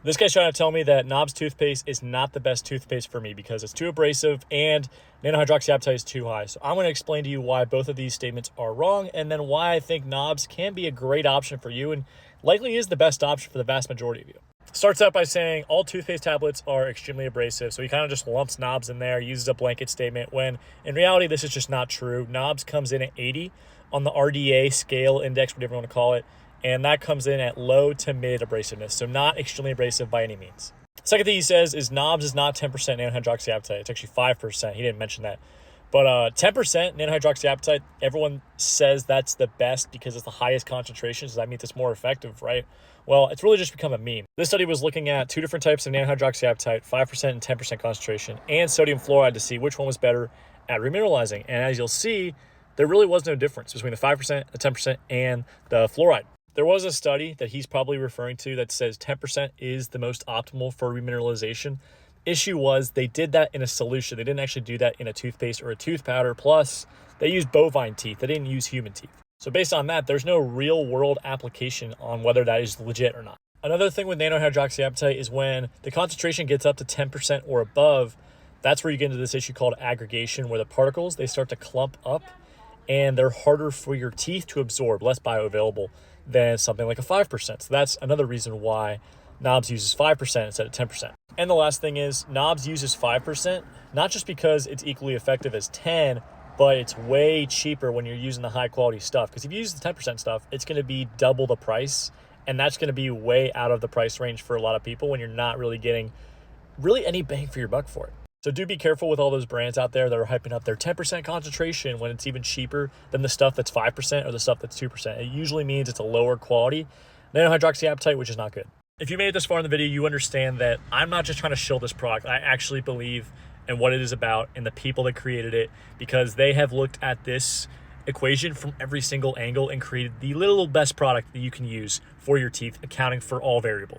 This guy's trying to tell me that Knobs toothpaste is not the best toothpaste for me because it's too abrasive and nanohydroxyapatite is too high. So I'm going to explain to you why both of these statements are wrong and then why I think Knobs can be a great option for you and likely is the best option for the vast majority of you. Starts out by saying all toothpaste tablets are extremely abrasive. So he kind of just lumps Knobs in there, uses a blanket statement when in reality, this is just not true. Knobs comes in at 80 on the RDA scale index, whatever you want to call it. And that comes in at low to mid abrasiveness, so not extremely abrasive by any means. Second thing he says is Knobs is not 10% nanohydroxyapatite. It's actually 5%. He didn't mention that. But 10% nanohydroxyapatite, everyone says that's the best because it's the highest concentration, so that means it's more effective, right? Well, it's really just become a meme. This study was looking at two different types of nanohydroxyapatite, 5% and 10% concentration, and sodium fluoride to see which one was better at remineralizing. And as you'll see, there really was no difference between the 5%, the 10%, and the fluoride. There was a study that he's probably referring to that says 10% is the most optimal for remineralization. Issue was they did that in a solution. They didn't actually do that in a toothpaste or a tooth powder. Plus, they used bovine teeth. They didn't use human teeth. So based on that, there's no real world application on whether that is legit or not. Another thing with nanohydroxyapatite is when the concentration gets up to 10% or above, that's where you get into this issue called aggregation, where the particles, they start to clump up and they're harder for your teeth to absorb, less bioavailable than something like a 5%. So that's another reason why Knobs uses 5% instead of 10%. And the last thing is Knobs uses 5%, not just because it's equally effective as 10, but it's way cheaper when you're using the high quality stuff. Because if you use the 10% stuff, it's going to be double the price. And that's going to be way out of the price range for a lot of people when you're not really getting any bang for your buck for it. So do be careful with all those brands out there that are hyping up their 10% concentration when it's even cheaper than the stuff that's 5% or the stuff that's 2%. It usually means it's a lower quality nanohydroxyapatite, which is not good. If you made it this far in the video, you understand that I'm not just trying to shill this product. I actually believe in what it is about and the people that created it because they have looked at this equation from every single angle and created the little best product that you can use for your teeth, accounting for all variables.